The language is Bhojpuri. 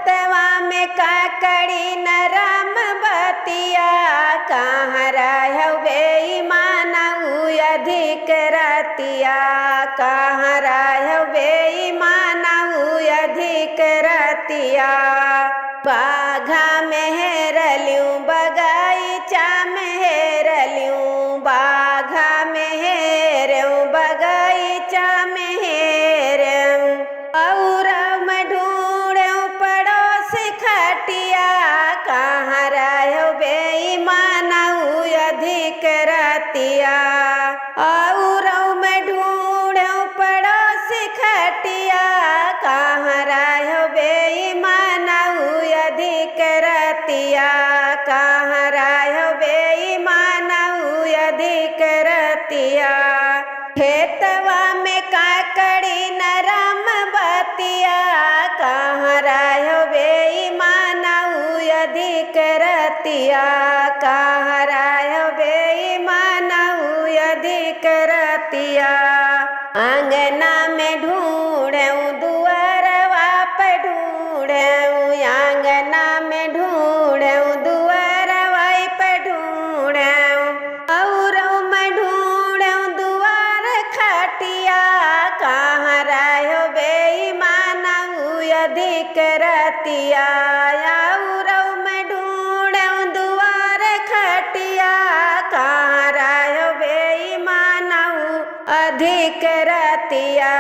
तवा में काकड़ी नरम बतिया, कहाँ रहौ बेईमान अधिक रतिया, कहाँ रहौ बेईमान अधिक रतिया। बाघा में हेरलियूँ बगीचा में हेरलियूँ, बाघा में हेरऊँ बगीचा में हेरऊँ। और मैं ढूंढूँ पड़ोस खटिया, कहाँ रहौ बेईमान अधिक रतिया। और मैं ढूंढूँ पड़ोस खटिया, कहाँ रहौ बेईमान अधिक रतिया, कहाँ रहौ बेईमान अधिक रतिया। खेतवा में काकड़ी नरम बतिया, कहाँ रहौ बेईमान अधिक रतिया, कहाँ रहौ बेईमान अधिक रतिया। आंगना में ढूंढूँ दुआरवा पे ढूंढूँ, आंगना में ढूंढूँ दुआरवा पे ढूंढूँ। और मैं ढूंढूँ दुआर खटिया, कहाँ रहौ बेईमान अधिक रतिया। और मैं ढूंढूँ दुआर खटिया, कहाँ रहौ बेईमान अधिक रतिया।